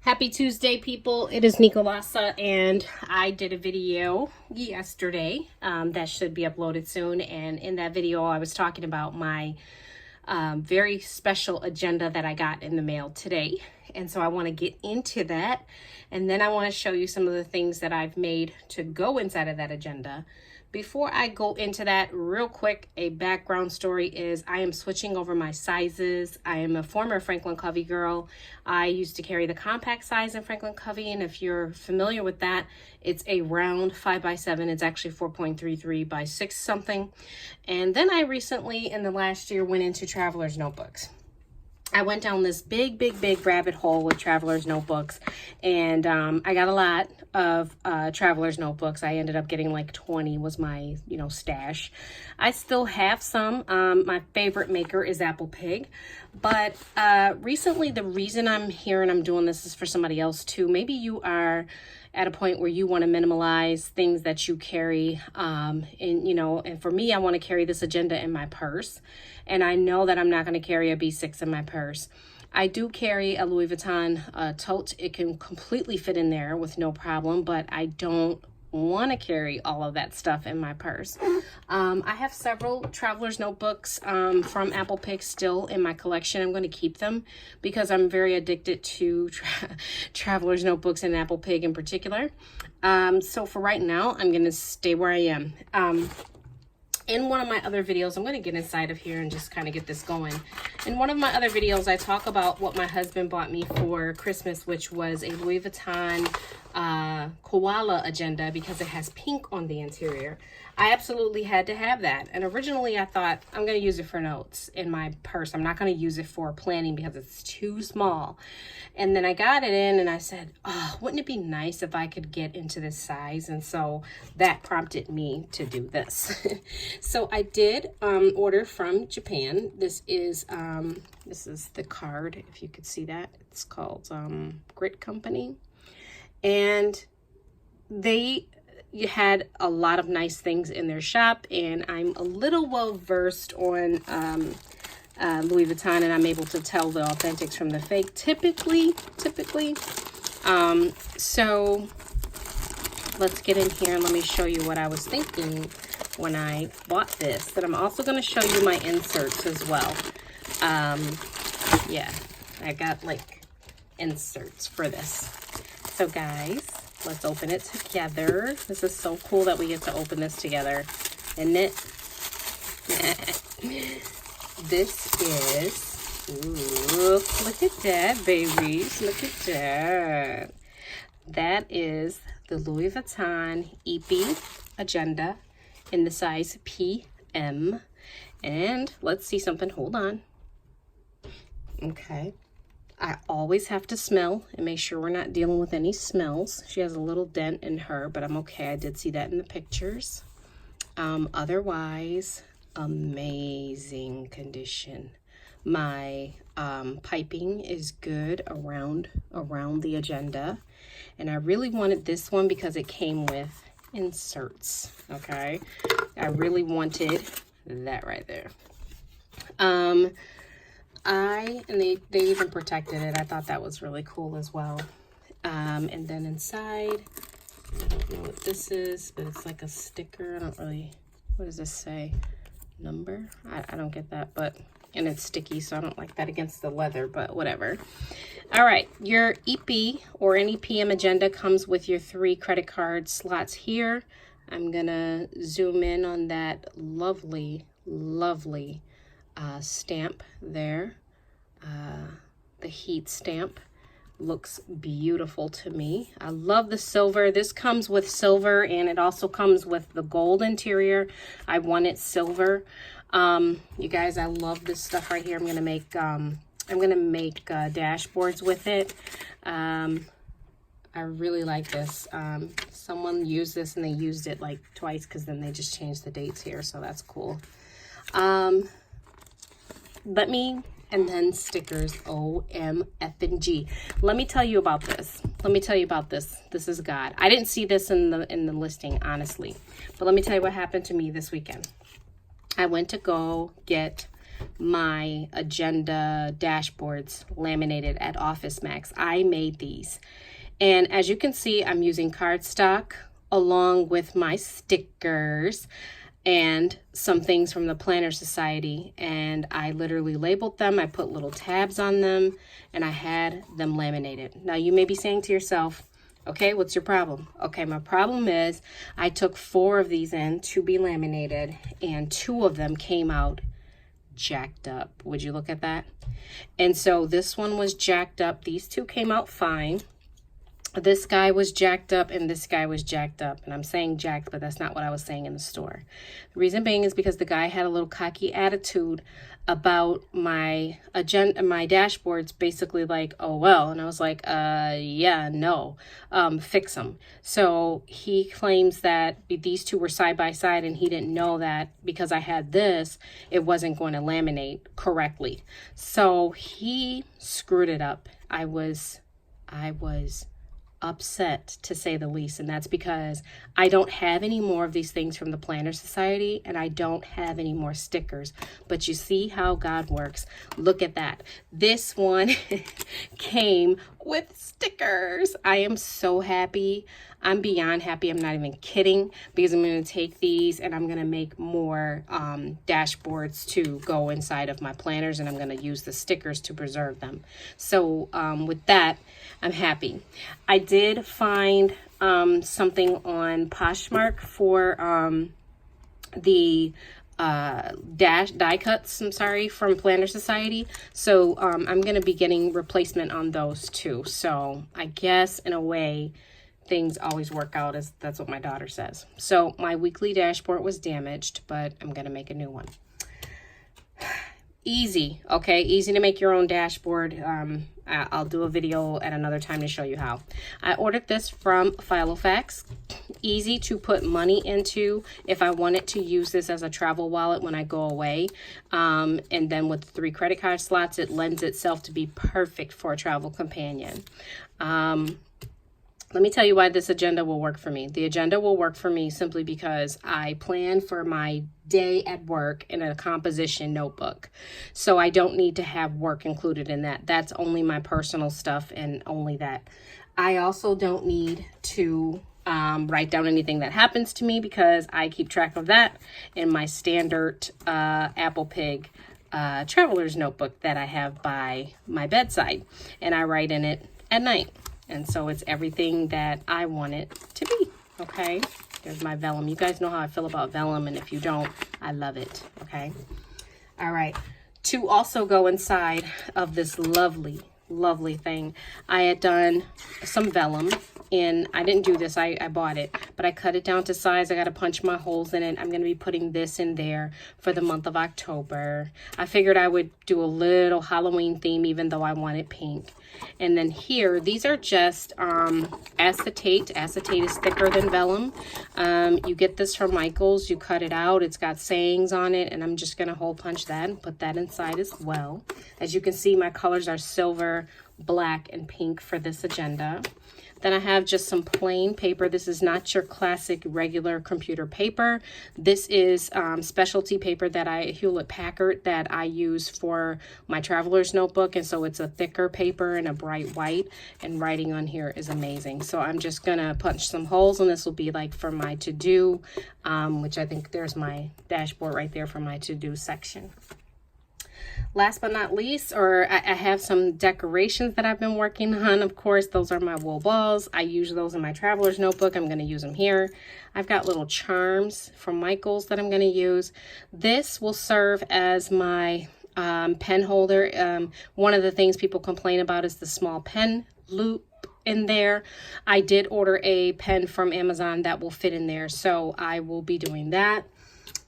Happy Tuesday, people. It is Nicolasa, and I did a video yesterday that should be uploaded soon. And in that video, I was talking about my very special agenda that I got in the mail today. And so I want to get into that. And then I want to show you some of the things that I've made to go inside of that agenda. Before I go into that, real quick, a background story is I am switching over my sizes. I am a former Franklin Covey girl. I used to carry the compact size in Franklin Covey, and if you're familiar with that, it's a round 5x7. It's actually 4.33 by 6 something. And then I recently, in the last year, went into Traveler's Notebooks. I went down this big rabbit hole with Traveler's Notebooks, and I got a lot of Traveler's Notebooks. I ended up getting like 20 was my, stash. I still have some. My favorite maker is Apple Pig, but recently the reason I'm here and I'm doing this is for somebody else too. Maybe you are at a point where you want to minimalize things that you carry. And for me, I want to carry this agenda in my purse. And I know that I'm not going to carry a B6 in my purse. I do carry a Louis Vuitton tote. It can completely fit in there with no problem, but I don't want to carry all of that stuff in my purse. I have several Traveler's Notebooks from Apple Pig still in my collection. I'm going to keep them because I'm very addicted to Traveler's Notebooks and Apple Pig in particular. So for right now, I'm going to stay where I am. In one of my other videos, I'm going to get inside of here and just kind of get this going. In one of my other videos, I talk about what my husband bought me for Christmas, which was a Louis Vuitton koala agenda because it has pink on the interior. I absolutely had to have that. And originally I thought I'm going to use it for notes in my purse. I'm not going to use it for planning because it's too small. And then I got it in and I said, oh, wouldn't it be nice if I could get into this size? And so that prompted me to do this. So I did order from Japan. This is the card, if you could see that. It's called Grit Company. And they had a lot of nice things in their shop, and I'm a little well versed on Louis Vuitton, and I'm able to tell the authentics from the fake typically. So let's get in here and let me show you what I was thinking when I bought this. But I'm also going to show you my inserts as well. Yeah, I got like inserts for this. So guys, let's open it together. This is so cool that we get to open this together, isn't it? This is, ooh, look at that, babies. Look at that. That is the Louis Vuitton EP agenda in the size PM. And let's see something. Hold on. Okay. I always have to smell and make sure we're not dealing with any smells. She has a little dent in her, but I'm okay. I did see that in the pictures. Otherwise, amazing condition. My piping is good around the agenda. And I really wanted this one because it came with inserts, okay? I really wanted that right there. And they even protected it. I thought that was really cool as well. And then inside, I don't know what this is, but it's like a sticker. I don't really, what does this say? Number? I don't get that, but, and it's sticky, so I don't like that against the leather, but whatever. All right, your EP or any PM agenda comes with your 3 credit card slots here. I'm gonna zoom in on that lovely stamp there. The heat stamp looks beautiful to me. I love the silver. This comes with silver, and it also comes with the gold interior. I wanted silver. You guys, I love this stuff right here. I'm gonna make dashboards with it. I really like this. Someone used this and they used it like twice because then they just changed the dates here, so that's cool. And then stickers, OMFNG. Let me tell you about this. This is God. I didn't see this in the listing, honestly. But let me tell you what happened to me this weekend. I went to go get my agenda dashboards laminated at Office Max. I made these. And as you can see, I'm using cardstock along with my stickers and some things from the Planner Society, and I literally labeled them. I put little tabs on them, and I had them laminated. Now you may be saying to yourself, okay, what's your problem? Okay, my problem is I took 4 of these in to be laminated, and 2 of them came out jacked up. Would you look at that? And so this one was jacked up. These 2 came out fine. This guy was jacked up and this guy was jacked up. And I'm saying jacked, but that's not what I was saying in the store. The reason being is because the guy had a little cocky attitude about my agenda, my dashboards, basically like, oh, well. And I was like, yeah, no, fix them. So he claims that these 2 were side by side and he didn't know that because I had this, it wasn't going to laminate correctly. So he screwed it up. I was upset, to say the least, and that's because I don't have any more of these things from the Planner Society, and I don't have any more stickers. But you see how God works. Look at that. This one came with stickers. I am so happy. I'm beyond happy. I'm not even kidding, because I'm going to take these and I'm going to make more dashboards to go inside of my planners, and I'm going to use the stickers to preserve them. So with that, I'm happy. I did find something on Poshmark for the die cuts, from Planner Society. So I'm going to be getting replacement on those too. So I guess in a way, things always work out, as that's what my daughter says. So my weekly dashboard was damaged, but I'm going to make a new one. Easy, okay? Easy to make your own dashboard. I'll do a video at another time to show you how. I ordered this from Filofax. Easy to put money into if I wanted to use this as a travel wallet when I go away. And then with 3 credit card slots, it lends itself to be perfect for a travel companion. Let me tell you why this agenda will work for me. The agenda will work for me simply because I plan for my day at work in a composition notebook. So I don't need to have work included in that. That's only my personal stuff and only that. I also don't need to write down anything that happens to me because I keep track of that in my standard Apple Pig traveler's notebook that I have by my bedside. And I write in it at night. And so it's everything that I want it to be, okay? There's my vellum. You guys know how I feel about vellum, and if you don't, I love it, okay? All right. To also go inside of this lovely, lovely thing, I had done some vellum, and I didn't do this. I bought it, but I cut it down to size. I got to punch my holes in it. I'm going to be putting this in there for the month of October. I figured I would do a little Halloween theme, even though I wanted pink. And then here, these are just acetate. Acetate is thicker than vellum. You get this from Michael's. You cut it out. It's got sayings on it, and I'm just going to hole punch that and put that inside as well. As you can see, my colors are silver, black, and pink for this agenda. Then I have just some plain paper. This is not your classic regular computer paper. This is specialty paper that Hewlett-Packard that I use for my traveler's notebook. And so it's a thicker paper and a bright white. And writing on here is amazing. So I'm just going to punch some holes, and this will be like for my to-do, which I think there's my dashboard right there for my to-do section. Last but not least, I have some decorations that I've been working on. Of course, those are my wool balls. I use those in my traveler's notebook. I'm going to use them here. I've got little charms from Michael's that I'm going to use. This will serve as my pen holder. One of the things people complain about is the small pen loop in there. I did order a pen from Amazon that will fit in there, so I will be doing that.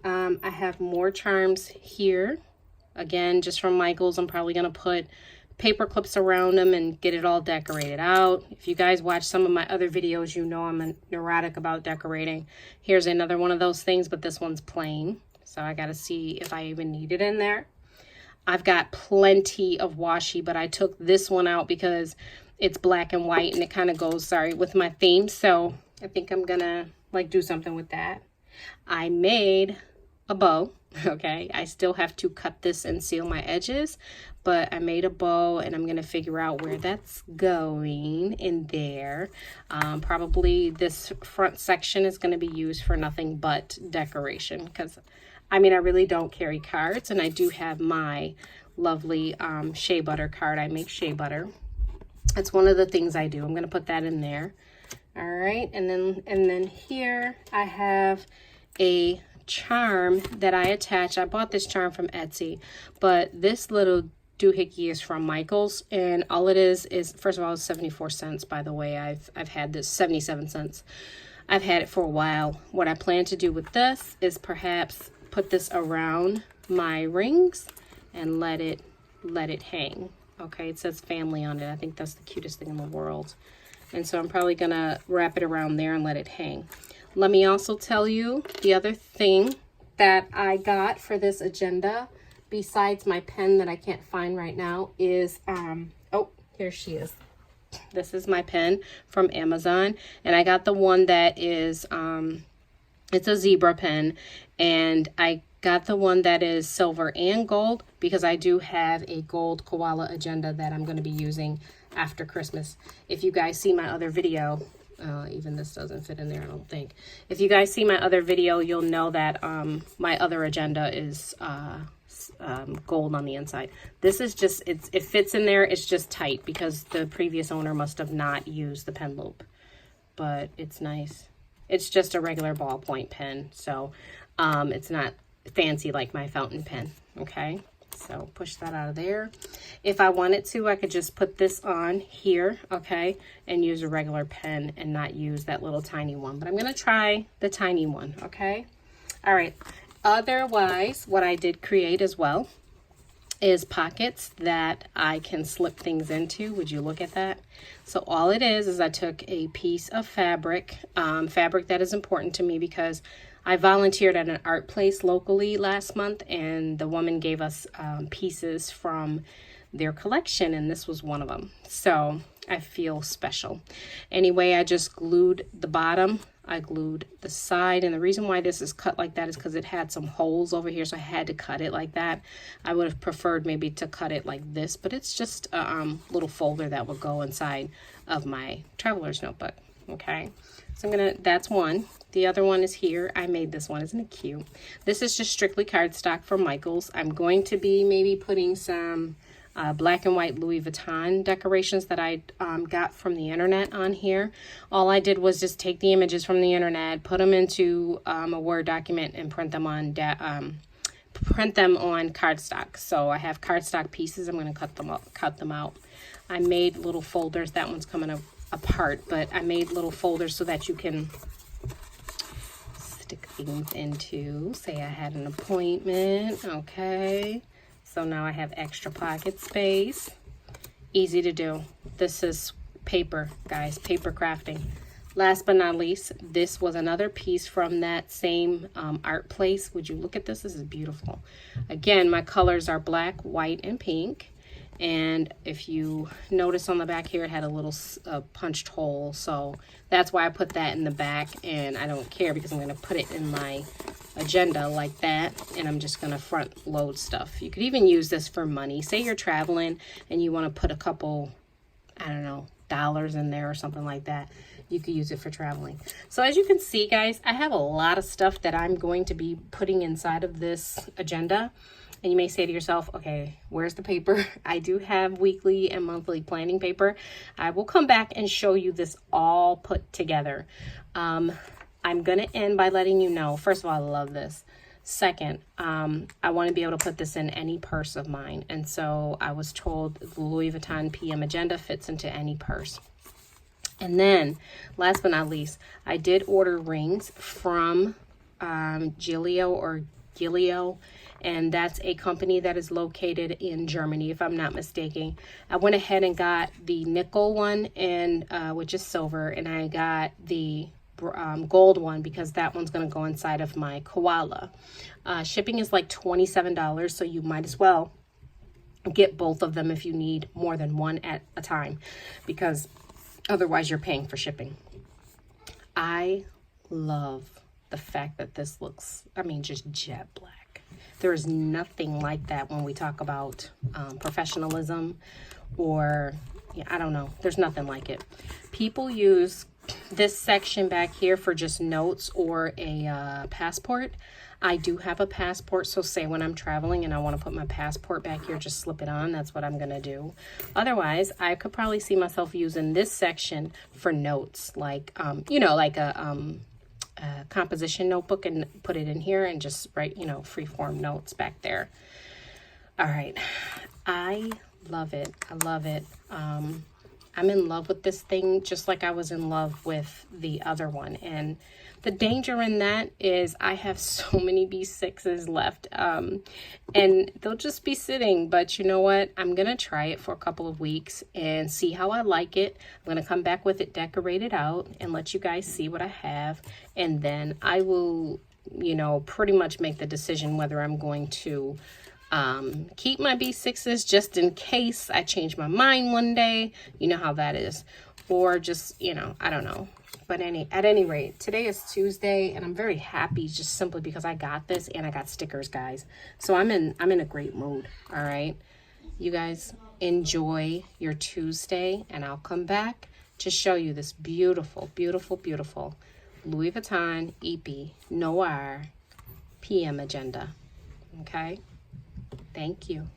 I have more charms here. Again, just from Michael's. I'm probably going to put paper clips around them and get it all decorated out. If you guys watch some of my other videos, you know I'm neurotic about decorating. Here's another one of those things, but this one's plain. So I got to see if I even need it in there. I've got plenty of washi, but I took this one out because it's black and white and it kind of goes, with my theme. So I think I'm going to do something with that. I made a bow. Okay, I still have to cut this and seal my edges, but I made a bow, and I'm gonna figure out where that's going in there. Probably this front section is gonna be used for nothing but decoration, because I mean, I really don't carry cards, and I do have my lovely shea butter card. I make shea butter. That's one of the things I do. I'm gonna put that in there. All right, and then here I have a charm that I attach. I bought this charm from Etsy, but this little doohickey is from Michael's, and all it is first of all, it's 74 cents. By the way, I've had this 77 cents. I've had it for a while. What I plan to do with this is perhaps put this around my rings and let it hang. Okay, it says family on it. I think that's the cutest thing in the world. And so I'm probably gonna wrap it around there and let it hang. Let me also tell you the other thing that I got for this agenda, besides my pen that I can't find right now, is, oh, here she is. This is my pen from Amazon, and I got the one that is, it's a zebra pen, and I got the one that is silver and gold because I do have a gold koala agenda that I'm going to be using after Christmas. If you guys see my other video, even this doesn't fit in there, I don't think. If you guys see my other video, you'll know that my other agenda is gold on the inside. This is just, it fits in there. It's just tight because the previous owner must have not used the pen loop, but it's nice. It's just a regular ballpoint pen, so it's not fancy like my fountain pen. Okay, so push that out of there. If I wanted to, I could just put this on here, okay, and use a regular pen and not use that little tiny one. But I'm going to try the tiny one, okay? All right. Otherwise, what I did create as well is pockets that I can slip things into. Would you look at that? So all it is I took a piece of fabric, fabric that is important to me because I volunteered at an art place locally last month, and the woman gave us pieces from their collection, and this was one of them. So I feel special. Anyway, I just glued the bottom. I glued the side, and the reason why this is cut like that is because it had some holes over here, so I had to cut it like that. I would have preferred maybe to cut it like this, but it's just a little folder that will go inside of my traveler's notebook. Okay, so that's one. The other one is here. I made this one. Isn't it cute? This is just strictly cardstock from Michael's. I'm going to be maybe putting some black and white Louis Vuitton decorations that I got from the internet on here. All I did was just take the images from the internet, put them into a Word document, and print them on cardstock. So I have cardstock pieces. I'm going to cut them out. I made little folders. That one's coming apart, but I made little folders so that you can stick things into. Say I had an appointment. Okay. So now I have extra pocket space. Easy to do. This is paper, guys, paper crafting. Last but not least, this was another piece from that same art place. Would you look at this? This is beautiful. Again, my colors are black, white, and pink. And if you notice on the back here, it had a little punched hole. So that's why I put that in the back, and I don't care because I'm going to put it in my agenda like that, and I'm just going to front load stuff. You could even use this for money. Say you're traveling and you want to put a couple, I don't know, dollars in there or something like that. You could use it for traveling. So as you can see, guys, I have a lot of stuff that I'm going to be putting inside of this agenda. And you may say to yourself, okay, where's the paper? I do have weekly and monthly planning paper. I will come back and show you this all put together. I'm going to end by letting you know, first of all, I love this. Second, I want to be able to put this in any purse of mine. And so I was told the Louis Vuitton PM agenda fits into any purse. And then, last but not least, I did order rings from Gilio, and that's a company that is located in Germany, if I'm not mistaken. I went ahead and got the nickel one, and which is silver, and I got the gold one because that one's going to go inside of my koala. Shipping is like $27, so you might as well get both of them if you need more than one at a time, because otherwise you're paying for shipping. I love the fact that this looks, I mean, just jet black. There is nothing like that when we talk about professionalism, or yeah, I don't know. There's nothing like it. People use this section back here for just notes or a passport. I do have a passport, so say when I'm traveling and I want to put my passport back here, just slip it on. That's what I'm going to do. Otherwise, I could probably see myself using this section for notes, like, you know, like a composition notebook, and put it in here and just write, you know, freeform notes back there. All right. I love it. I love it. I'm in love with this thing just like I was in love with the other one. And the danger in that is I have so many B6s left, and they'll just be sitting. But you know what? I'm going to try it for a couple of weeks and see how I like it. I'm going to come back with it decorated out and let you guys see what I have. And then I will, you know, pretty much make the decision whether I'm going to keep my B6s just in case I change my mind one day. You know how that is. Or just, you know, I don't know. But at any rate, today is Tuesday, and I'm very happy just simply because I got this and I got stickers, guys. So I'm in a great mood. All right. You guys enjoy your Tuesday, and I'll come back to show you this beautiful, beautiful, beautiful Louis Vuitton EP Noir PM agenda. Okay. Thank you.